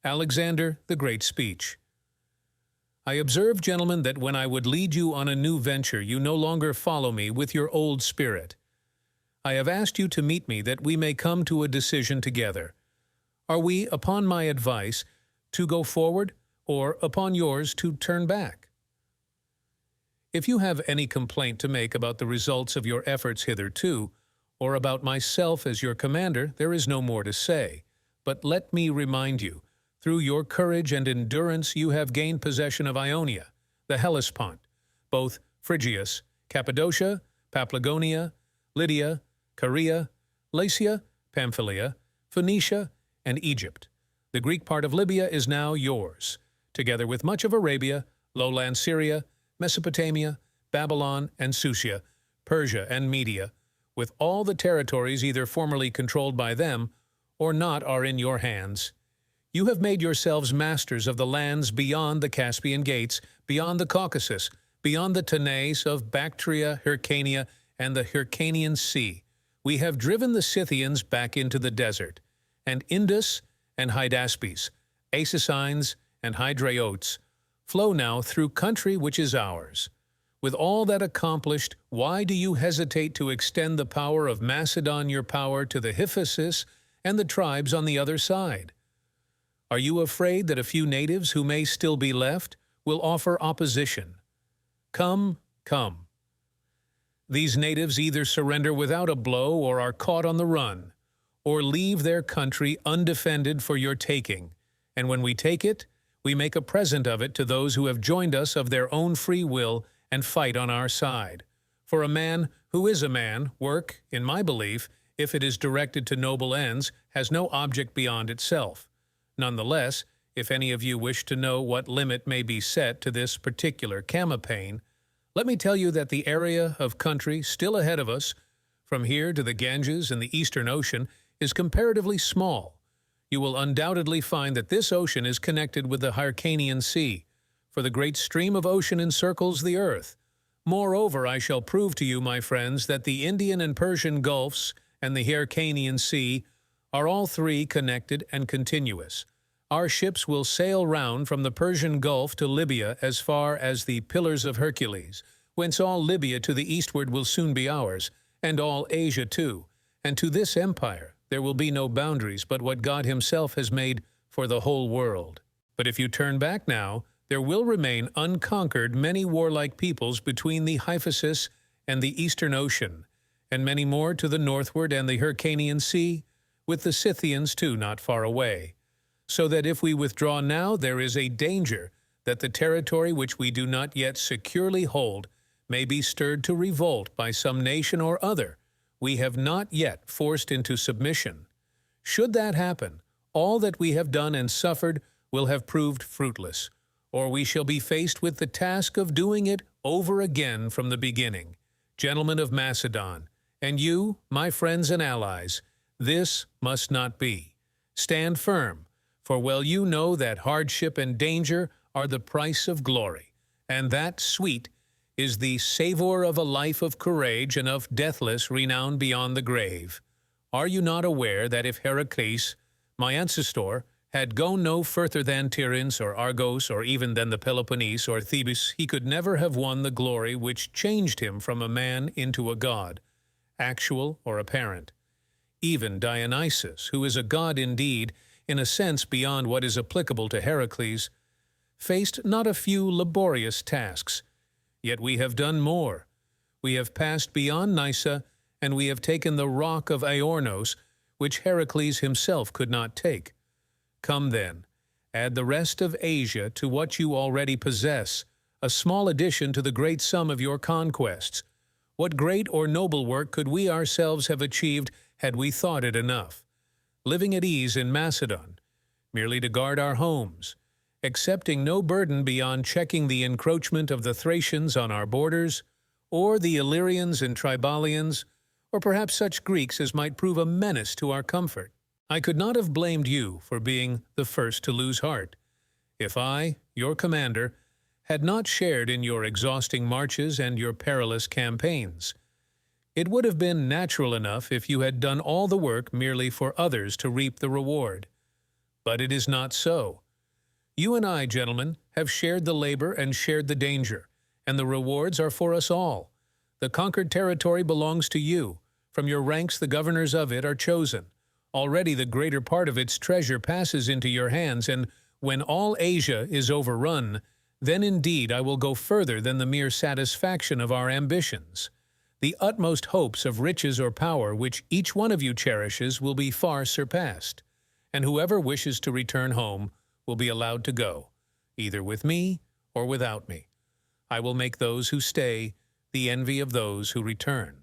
Alexander the Great Speech. I observe, gentlemen, that when I would lead you on a new venture, you no longer follow me with your old spirit. I have asked you to meet me that we may come to a decision together. Are we, upon my advice, to go forward, or upon yours to turn back? If you have any complaint to make about the results of your efforts hitherto, or about myself as your commander, there is no more to say. But let me remind you, through your courage and endurance you have gained possession of Ionia, the Hellespont, both Phrygias, Cappadocia, Paphlagonia, Lydia, Caria, Lycia, Pamphylia, Phoenicia, and Egypt. The Greek part of Libya is now yours, together with much of Arabia, lowland Syria, Mesopotamia, Babylon, and Susia, Persia and Media, with all the territories either formerly controlled by them or not are in your hands. You have made yourselves masters of the lands beyond the Caspian Gates, beyond the Caucasus, beyond the Tanais of Bactria, Hyrcania, and the Hyrcanian Sea. We have driven the Scythians back into the desert, and Indus and Hydaspes, Assassines and Hydraeotes, flow now through country which is ours. With all that accomplished, why do you hesitate to extend the power of Macedon, your power, to the Hyphasis and the tribes on the other side? Are you afraid that a few natives who may still be left will offer opposition? Come, come. These natives either surrender without a blow or are caught on the run, or leave their country undefended for your taking, and when we take it, we make a present of it to those who have joined us of their own free will and fight on our side. For a man who is a man, work, in my belief, if it is directed to noble ends, has no object beyond itself. Nonetheless, if any of you wish to know what limit may be set to this particular campaign, let me tell you that the area of country still ahead of us, from here to the Ganges and the Eastern Ocean, is comparatively small. You will undoubtedly find that this ocean is connected with the Hyrcanian Sea, for the great stream of ocean encircles the earth. Moreover, I shall prove to you, my friends, that the Indian and Persian Gulfs and the Hyrcanian Sea are all three connected and continuous. Our ships will sail round from the Persian Gulf to Libya as far as the Pillars of Hercules, whence all Libya to the eastward will soon be ours, and all Asia too. And to this empire there will be no boundaries but what God himself has made for the whole world. But if you turn back now, there will remain unconquered many warlike peoples between the Hyphasis and the Eastern Ocean, and many more to the northward and the Hyrcanian Sea, with the Scythians too not far away. So that if we withdraw now, there is a danger that the territory which we do not yet securely hold may be stirred to revolt by some nation or other we have not yet forced into submission. Should that happen, all that we have done and suffered will have proved fruitless, or we shall be faced with the task of doing it over again from the beginning. Gentlemen of Macedon, and you, my friends and allies, this must not be. Stand firm, for well you know that hardship and danger are the price of glory, and that sweet is the savour of a life of courage and of deathless renown beyond the grave. Are you not aware that if Heracles, my ancestor, had gone no further than Tiryns or Argos or even than the Peloponnese or Thebes, he could never have won the glory which changed him from a man into a god, actual or apparent. Even Dionysus, who is a god indeed, in a sense beyond what is applicable to Heracles, faced not a few laborious tasks. Yet we have done more. We have passed beyond Nysa, and we have taken the rock of Aornos, which Heracles himself could not take. Come then, add the rest of Asia to what you already possess, a small addition to the great sum of your conquests. What great or noble work could we ourselves have achieved had we thought it enough? Living at ease in Macedon, merely to guard our homes, accepting no burden beyond checking the encroachment of the Thracians on our borders, or the Illyrians and Tribalians, or perhaps such Greeks as might prove a menace to our comfort. I could not have blamed you for being the first to lose heart, if I, your commander, had not shared in your exhausting marches and your perilous campaigns. It would have been natural enough if you had done all the work merely for others to reap the reward. But it is not so. You and I, gentlemen, have shared the labor and shared the danger, and the rewards are for us all. The conquered territory belongs to you. From your ranks the governors of it are chosen. Already the greater part of its treasure passes into your hands, and when all Asia is overrun, then indeed I will go further than the mere satisfaction of our ambitions. The utmost hopes of riches or power which each one of you cherishes will be far surpassed, and whoever wishes to return home will be allowed to go, either with me or without me. I will make those who stay the envy of those who return.